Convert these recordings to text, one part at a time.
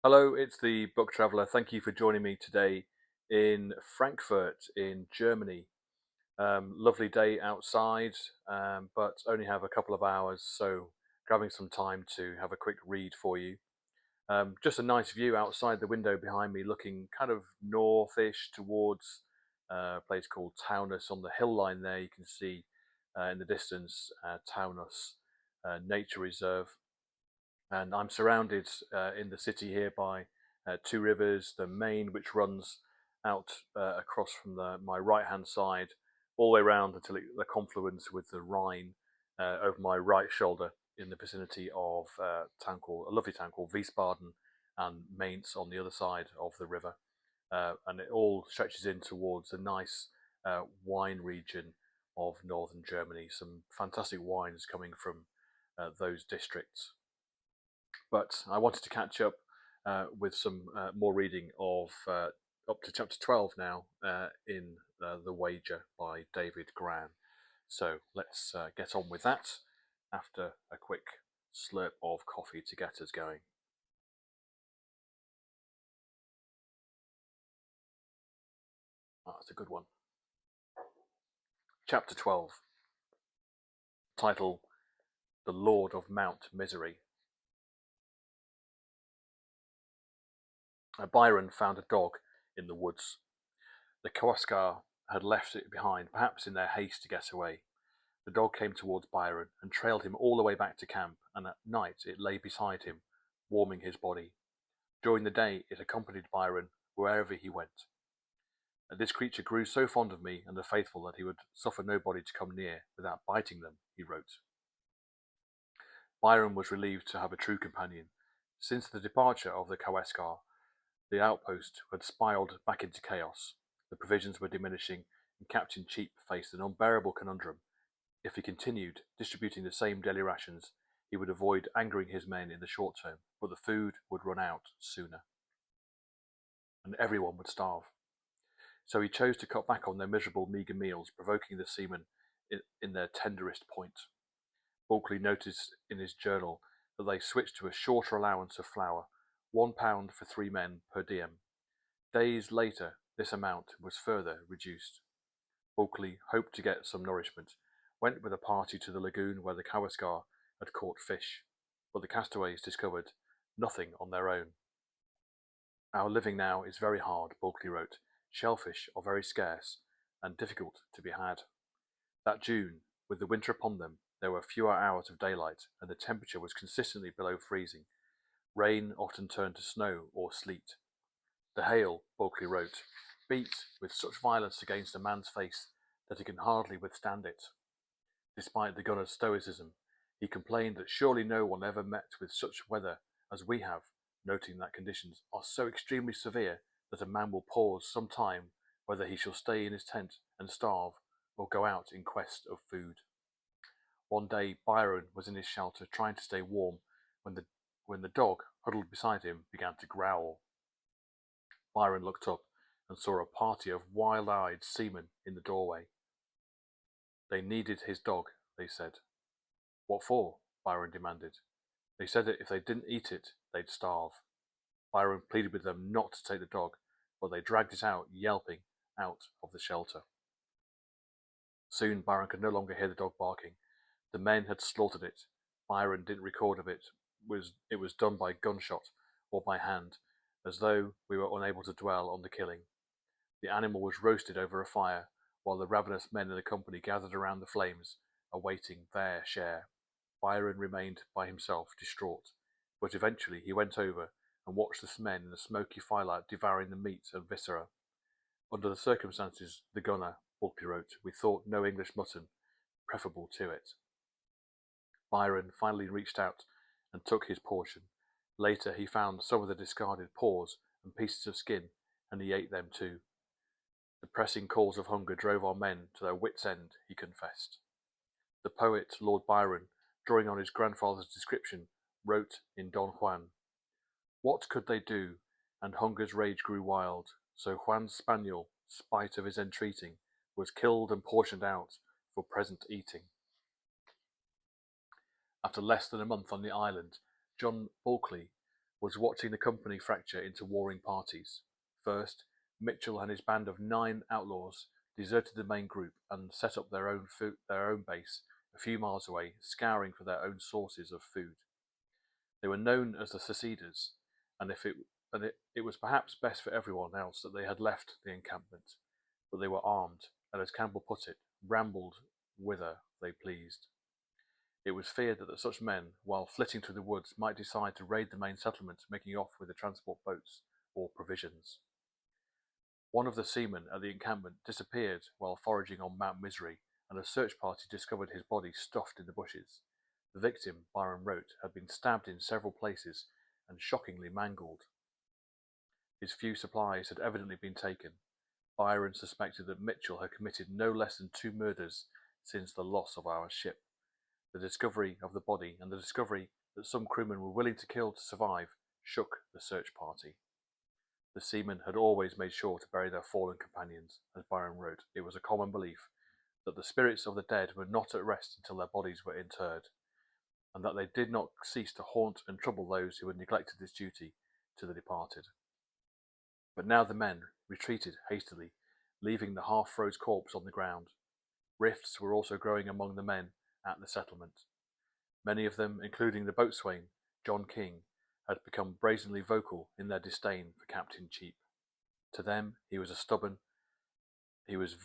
Hello, it's the Book Traveller. Thank you for joining me today in Frankfurt in Germany. Lovely day outside, but only have a couple of hours, so grabbing some time to have a quick read for you. Just a nice view outside the window behind me, looking kind of northish towards a place called Taunus on the hill line there. You can see in the distance Taunus Nature Reserve, and I'm surrounded in the city here by two rivers. The Main, which runs out across from my right hand side, all the way around until the confluence with the Rhine over my right shoulder in the vicinity of a lovely town called Wiesbaden, and Mainz on the other side of the river. And it all stretches in towards a nice wine region of northern Germany. Some fantastic wines coming from those districts. But I wanted to catch up with some more reading of up to chapter 12 now in The Wager by David Grann. So let's get on with that after a quick slurp of coffee to get us going. Oh, that's a good one. Chapter 12. Title: The Lord of Mount Misery. Byron found a dog in the woods. The Kawascar had left it behind, perhaps in their haste to get away. The dog came towards Byron and trailed him all the way back to camp, and at night it lay beside him, warming his body. During the day it accompanied Byron wherever he went. This creature grew so fond of me and the faithful that he would suffer nobody to come near without biting them, he wrote. Byron was relieved to have a true companion. Since the departure of the Kawascar, the outpost had spiraled back into chaos. The provisions were diminishing, and Captain Cheap faced an unbearable conundrum. If he continued distributing the same daily rations, he would avoid angering his men in the short term, but the food would run out sooner, and everyone would starve. So he chose to cut back on their miserable, meagre meals, provoking the seamen in their tenderest point. Bulkley noticed in his journal that they switched to a shorter allowance of flour, 1 pound for 3 men per diem. Days later, this amount was further reduced. Bulkley hoped to get some nourishment, went with a party to the lagoon where the Kawascar had caught fish, but the castaways discovered nothing on their own. Our living now is very hard, Bulkley wrote. Shellfish are very scarce and difficult to be had. That June, with the winter upon them, there were fewer hours of daylight, and the temperature was consistently below freezing. Rain often turned to snow or sleet. The hail, Bulkley wrote, beat with such violence against a man's face that he can hardly withstand it. Despite the gunner's stoicism, he complained that surely no one ever met with such weather as we have, noting that conditions are so extremely severe that a man will pause some time whether he shall stay in his tent and starve or go out in quest of food. One day Byron was in his shelter trying to stay warm when the dog, huddled beside him, began to growl. Byron looked up and saw a party of wild-eyed seamen in the doorway. They needed his dog, they said. What for? Byron demanded. They said that if they didn't eat it, they'd starve. Byron pleaded with them not to take the dog, but they dragged it out, yelping, out of the shelter. Soon Byron could no longer hear the dog barking. The men had slaughtered it. Byron didn't record of it. It was done by gunshot or by hand, as though we were unable to dwell on the killing. The animal was roasted over a fire, while the ravenous men in the company gathered around the flames, awaiting their share. Byron remained by himself, distraught, but eventually he went over and watched the men in the smoky firelight devouring the meat and viscera. Under the circumstances, the gunner, Bulkley wrote, we thought no English mutton preferable to it. Byron finally reached out and took his portion. Later he found some of the discarded paws and pieces of skin, and he ate them too. The pressing calls of hunger drove our men to their wits' end, he confessed. The poet Lord Byron, drawing on his grandfather's description, wrote in Don Juan, what could they do? And hunger's rage grew wild, so Juan's spaniel, spite of his entreating, was killed and portioned out for present eating. After less than a month on the island, John Bulkley was watching the company fracture into warring parties. First, Mitchell and his band of 9 outlaws deserted the main group and set up their own base a few miles away, scouring for their own sources of food. They were known as the Seceders, and it was perhaps best for everyone else that they had left the encampment, but they were armed, and as Campbell put it, rambled whither they pleased. It was feared that such men, while flitting through the woods, might decide to raid the main settlement, making off with the transport boats or provisions. One of the seamen at the encampment disappeared while foraging on Mount Misery, and a search party discovered his body stuffed in the bushes. The victim, Byron wrote, had been stabbed in several places and shockingly mangled. His few supplies had evidently been taken. Byron suspected that Mitchell had committed no less than 2 murders since the loss of our ship. The discovery of the body and the discovery that some crewmen were willing to kill to survive shook the search party. The seamen had always made sure to bury their fallen companions. As Byron wrote, it was a common belief that the spirits of the dead were not at rest until their bodies were interred, and that they did not cease to haunt and trouble those who had neglected this duty to the departed. But now the men retreated hastily, leaving the half-froze corpse on the ground. Rifts were also growing among the men at the settlement. Many of them, including the boatswain, John King, had become brazenly vocal in their disdain for Captain Cheap. To them, he was he was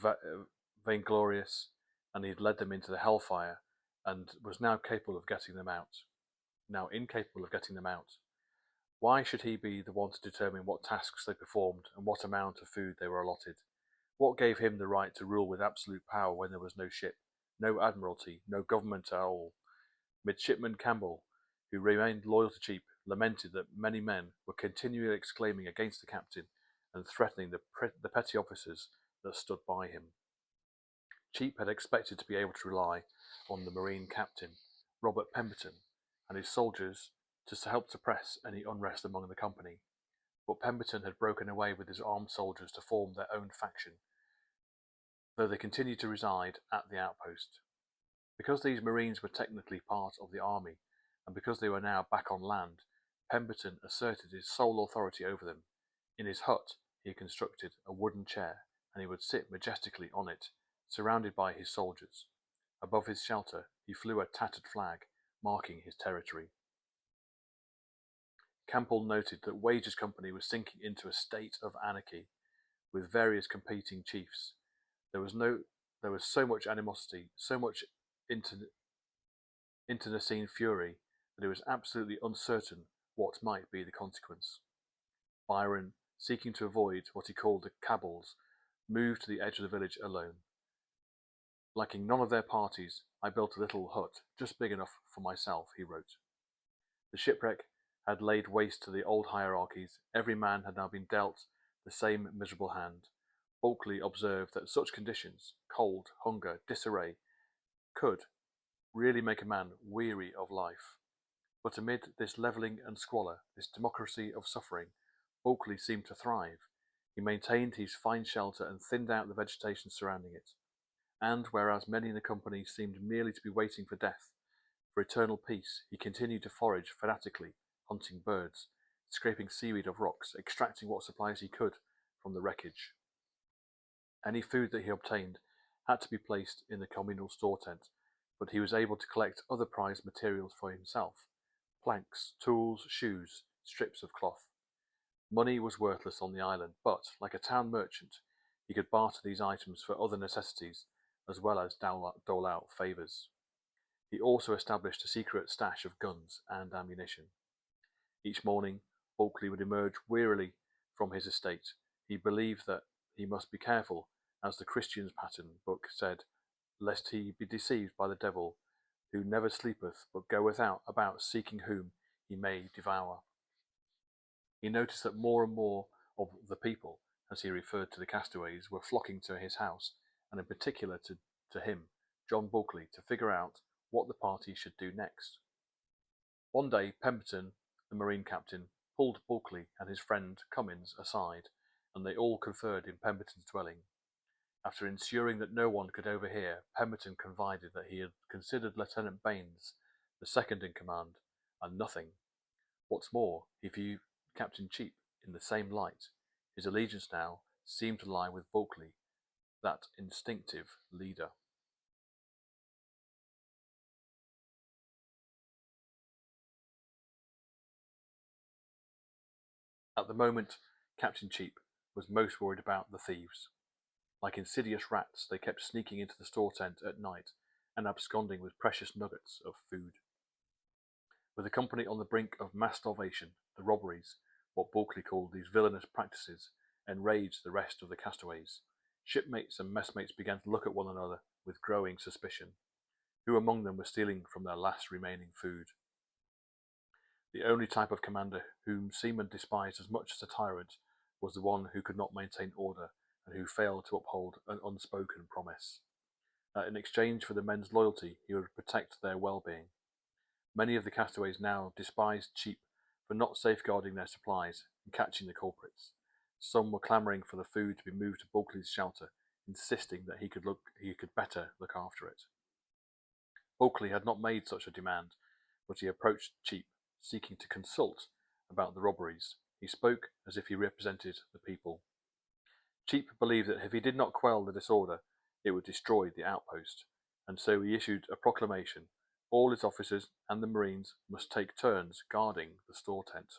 vainglorious, and he had led them into the hellfire, and was now incapable of getting them out. Why should he be the one to determine what tasks they performed and what amount of food they were allotted? What gave him the right to rule with absolute power when there was no ship, no admiralty, no government at all? Midshipman Campbell, who remained loyal to Cheap, lamented that many men were continually exclaiming against the captain and threatening the petty officers that stood by him. Cheap had expected to be able to rely on the Marine captain, Robert Pemberton, and his soldiers to help suppress any unrest among the company, but Pemberton had broken away with his armed soldiers to form their own faction, though they continued to reside at the outpost. Because these Marines were technically part of the army, and because they were now back on land, Pemberton asserted his sole authority over them. In his hut he constructed a wooden chair, and he would sit majestically on it, surrounded by his soldiers. Above his shelter he flew a tattered flag, marking his territory. Campbell noted that Wager's company was sinking into a state of anarchy, with various competing chiefs. There was so much animosity, so much internecine fury, that it was absolutely uncertain what might be the consequence. Byron, seeking to avoid what he called the cabals, moved to the edge of the village alone. Liking none of their parties, I built a little hut, just big enough for myself, he wrote. The shipwreck had laid waste to the old hierarchies. Every man had now been dealt the same miserable hand. Bulkeley observed that such conditions, cold, hunger, disarray, could really make a man weary of life. But amid this levelling and squalor, this democracy of suffering, Bulkeley seemed to thrive. He maintained his fine shelter and thinned out the vegetation surrounding it. And whereas many in the company seemed merely to be waiting for death, for eternal peace, he continued to forage fanatically, hunting birds, scraping seaweed of rocks, extracting what supplies he could from the wreckage. Any food that he obtained had to be placed in the communal store tent, but he was able to collect other prized materials for himself: planks, tools, shoes, strips of cloth. Money was worthless on the island, but, like a town merchant, he could barter these items for other necessities, as well as dole out favours. He also established a secret stash of guns and ammunition. Each morning, Bulkeley would emerge wearily from his estate. He believed that he must be careful, as the Christian's pattern book said, lest he be deceived by the devil, who never sleepeth, but goeth about seeking whom he may devour. He noticed that more and more of the people, as he referred to the castaways, were flocking to his house, and in particular to him, John Bulkeley, to figure out what the party should do next. One day, Pemberton, the Marine captain, pulled Bulkeley and his friend Cummins aside, and they all conferred in Pemberton's dwelling. After ensuring that no one could overhear, Pemberton confided that he had considered Lieutenant Baines, the second in command, and nothing. What's more, he viewed Captain Cheap in the same light. His allegiance now seemed to lie with Bulkeley, that instinctive leader. At the moment, Captain Cheap was most worried about the thieves. Like insidious rats, they kept sneaking into the store tent at night and absconding with precious nuggets of food. With the company on the brink of mass starvation, the robberies, what Bulkeley called these villainous practices, enraged the rest of the castaways. Shipmates and messmates began to look at one another with growing suspicion. Who among them was stealing from their last remaining food? The only type of commander whom seamen despised as much as a tyrant was the one who could not maintain order and who failed to uphold an unspoken promise. That in exchange for the men's loyalty he would protect their well-being. Many of the castaways now despised Cheap for not safeguarding their supplies and catching the culprits. Some were clamouring for the food to be moved to Bulkeley's shelter, insisting that he could better look after it. Bulkeley had not made such a demand, but he approached Cheap, seeking to consult about the robberies. He spoke as if he represented the people. Cheap believed that if he did not quell the disorder, it would destroy the outpost, and so he issued a proclamation. All its officers and the Marines must take turns guarding the store tent.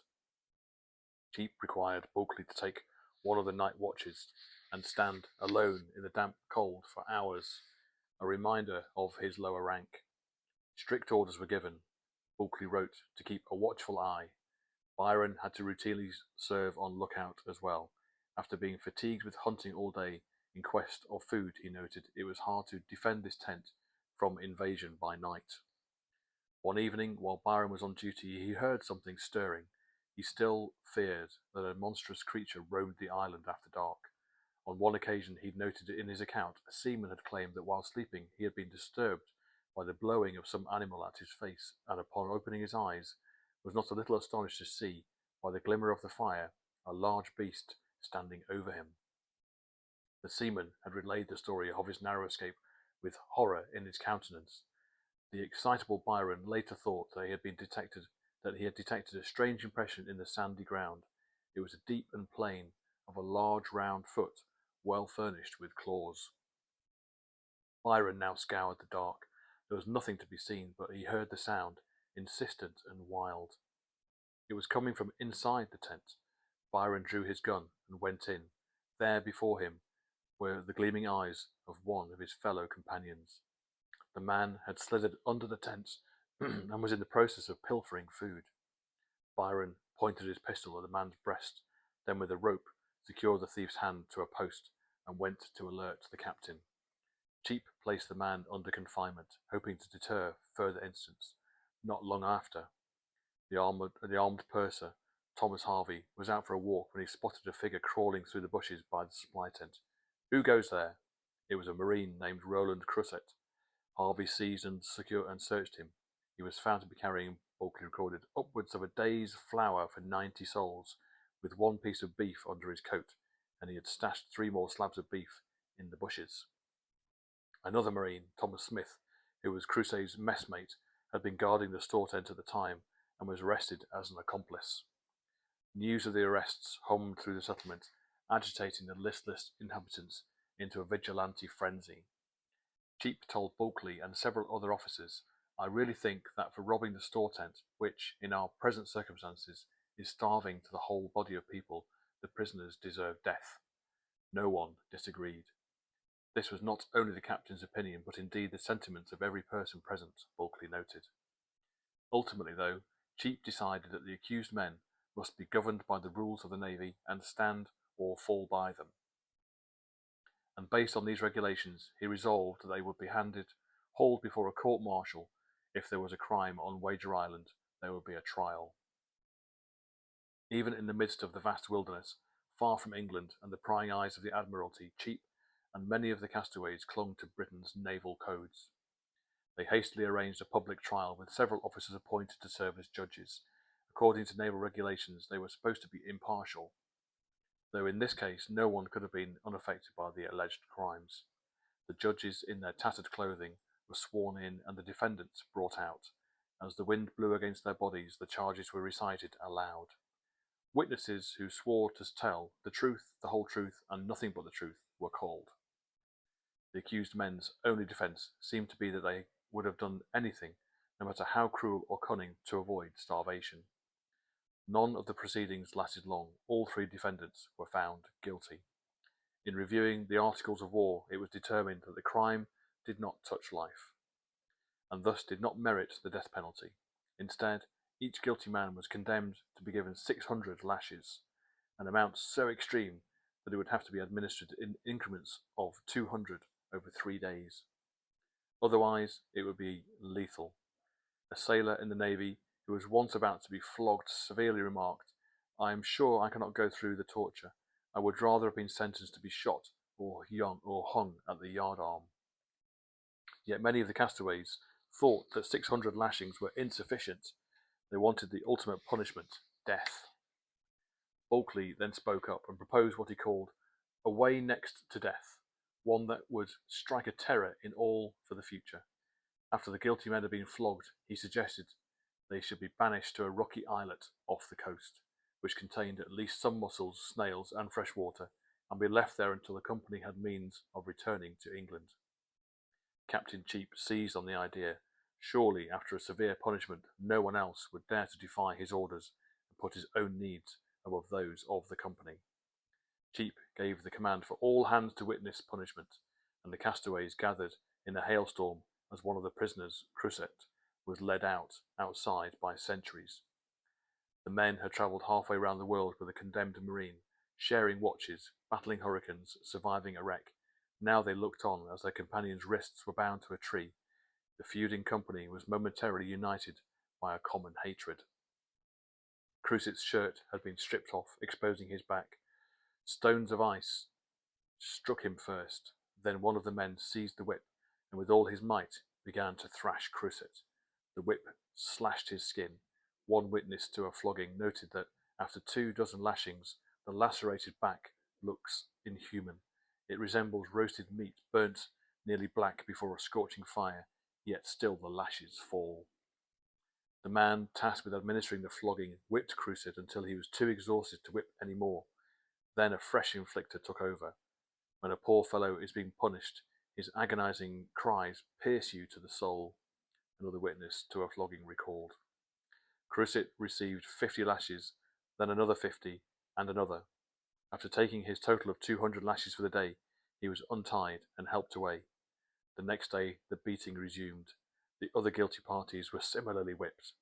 Cheap required Bulkeley to take one of the night watches and stand alone in the damp cold for hours, a reminder of his lower rank. Strict orders were given. Bulkeley wrote to keep a watchful eye. Byron had to routinely serve on lookout as well. After being fatigued with hunting all day in quest of food, he noted it was hard to defend this tent from invasion by night. One evening, while Byron was on duty, he heard something stirring. He still feared that a monstrous creature roamed the island after dark. On one occasion, he'd noted in his account, a seaman had claimed that while sleeping he had been disturbed by the blowing of some animal at his face, and upon opening his eyes, was not a little astonished to see, by the glimmer of the fire, a large beast standing over him. The seaman had relayed the story of his narrow escape with horror in his countenance. The excitable Byron later thought that he had detected a strange impression in the sandy ground. It was deep and plain, of a large round foot, well furnished with claws. Byron now scoured the dark. There was nothing to be seen, but he heard the sound, insistent and wild. It was coming from inside the tent. Byron drew his gun and went in. There before him were the gleaming eyes of one of his fellow companions. The man had slithered under the tent and was in the process of pilfering food. Byron pointed his pistol at the man's breast, then with a rope secured the thief's hand to a post and went to alert the captain. Cheap placed the man under confinement, hoping to deter further incidents. Not long after, the armed purser, Thomas Harvey, was out for a walk when he spotted a figure crawling through the bushes by the supply tent. "Who goes there?" It was a marine named Roland Crusset. Harvey seized and searched him. He was found to be carrying, Bulkeley recorded, upwards of a day's flour for 90 souls, with one piece of beef under his coat, and he had stashed 3 more slabs of beef in the bushes. Another marine, Thomas Smith, who was Crusset's messmate, had been guarding the store tent at the time and was arrested as an accomplice. News of the arrests hummed through the settlement, agitating the listless inhabitants into a vigilante frenzy. Cheap told Bulkeley and several other officers, "I really think that for robbing the store tent, which, in our present circumstances, is starving to the whole body of people, the prisoners deserve death." No one disagreed. This was not only the captain's opinion, but indeed the sentiment of every person present, Bulkeley noted. Ultimately, though, Cheap decided that the accused men must be governed by the rules of the Navy and stand or fall by them. And based on these regulations, he resolved that they would be hauled before a court-martial. If there was a crime on Wager Island, there would be a trial. Even in the midst of the vast wilderness, far from England and the prying eyes of the Admiralty, Cheap and many of the castaways clung to Britain's naval codes. They hastily arranged a public trial with several officers appointed to serve as judges. According to naval regulations, they were supposed to be impartial, though in this case no one could have been unaffected by the alleged crimes. The judges, in their tattered clothing, were sworn in and the defendants brought out. As the wind blew against their bodies, the charges were recited aloud. Witnesses who swore to tell the truth, the whole truth, and nothing but the truth were called. The accused men's only defence seemed to be that they would have done anything, no matter how cruel or cunning, to avoid starvation. None of the proceedings lasted long. All three defendants were found guilty. In reviewing the Articles of War, it was determined that the crime did not touch life, and thus did not merit the death penalty. Instead, each guilty man was condemned to be given 600 lashes, an amount so extreme that it would have to be administered in increments of 200 over 3 days. Otherwise, it would be lethal. A sailor in the Navy who was once about to be flogged severely remarked, "I am sure I cannot go through the torture. I would rather have been sentenced to be shot or hung at the yardarm." Yet many of the castaways thought that 600 lashings were insufficient. They wanted the ultimate punishment, death. Bulkley then spoke up and proposed what he called a way next to death, one that would strike a terror in all for the future. After the guilty men had been flogged, he suggested they should be banished to a rocky islet off the coast, which contained at least some mussels, snails, and fresh water, and be left there until the company had means of returning to England. Captain Cheap seized on the idea. Surely, after a severe punishment, no one else would dare to defy his orders and put his own needs above those of the company. Cheap gave the command for all hands to witness punishment, and the castaways gathered in a hailstorm as one of the prisoners, Crusett, was led outside by sentries. The men had travelled halfway round the world with a condemned marine, sharing watches, battling hurricanes, surviving a wreck. Now they looked on as their companions' wrists were bound to a tree. The feuding company was momentarily united by a common hatred. Crusett's shirt had been stripped off, exposing his back. Stones of ice struck him first. Then one of the men seized the whip, and with all his might began to thrash Crusett. The whip slashed his skin. One witness to a flogging noted that after 24 lashings, the lacerated back looks inhuman. It resembles roasted meat burnt nearly black before a scorching fire, yet still the lashes fall. The man tasked with administering the flogging whipped Crusett until he was too exhausted to whip any more. Then a fresh inflictor took over. When a poor fellow is being punished, his agonizing cries pierce you to the soul, another witness to a flogging recalled. Crusett received 50 lashes, then another 50, and another. After taking his total of 200 lashes for the day, he was untied and helped away. The next day, the beating resumed. The other guilty parties were similarly whipped.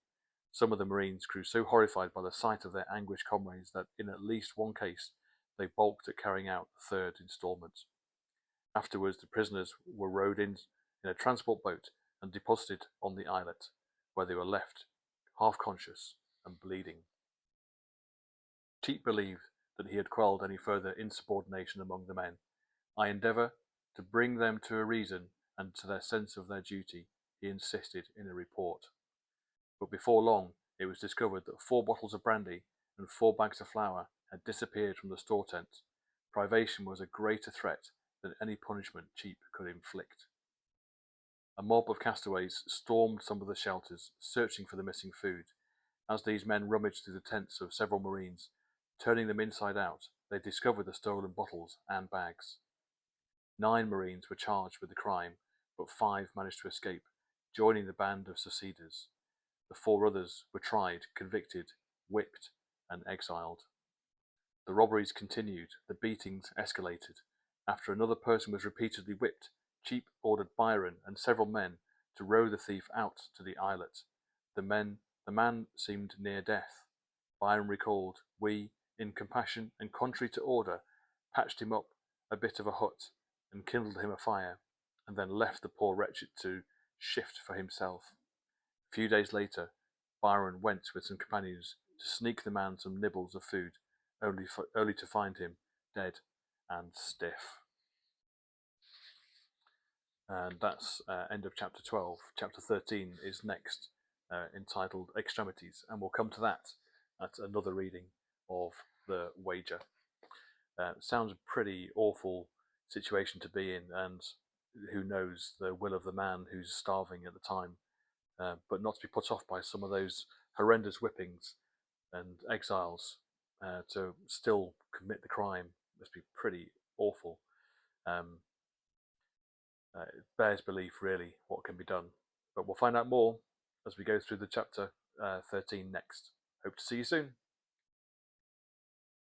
Some of the Marines grew so horrified by the sight of their anguished comrades that in at least one case, they balked at carrying out the third instalment. Afterwards, the prisoners were rowed in a transport boat and deposited on the islet, where they were left half-conscious and bleeding. Cheap believed that he had quelled any further insubordination among the men. "I endeavour to bring them to a reason and to their sense of their duty," he insisted in a report. But before long, it was discovered that 4 bottles of brandy and 4 bags of flour had disappeared from the store tent. Privation was a greater threat than any punishment Cheap could inflict. A mob of castaways stormed some of the shelters, searching for the missing food. As these men rummaged through the tents of several Marines, turning them inside out, they discovered the stolen bottles and bags. 9 Marines were charged with the crime, but 5 managed to escape, joining the band of seceders. The 4 others were tried, convicted, whipped, and exiled. The robberies continued, the beatings escalated. After another person was repeatedly whipped, Cheap ordered Byron and several men to row the thief out to the islet. The man seemed near death. Byron recalled, "We, in compassion and contrary to order, patched him up a bit of a hut and kindled him a fire, and then left the poor wretch to shift for himself." A few days later, Byron went with some companions to sneak the man some nibbles of food, only to find him dead and stiff. And that's end of chapter 12. Chapter 13 is next, entitled Extremities, and we'll come to that at another reading of the wager. Sounds a pretty awful situation to be in, and who knows the will of the man who's starving at the time but not to be put off by some of those horrendous whippings and exiles, to still commit the crime must be pretty awful. Um, it bears belief, really, what can be done. But we'll find out more as we go through the chapter 13 next. Hope to see you soon.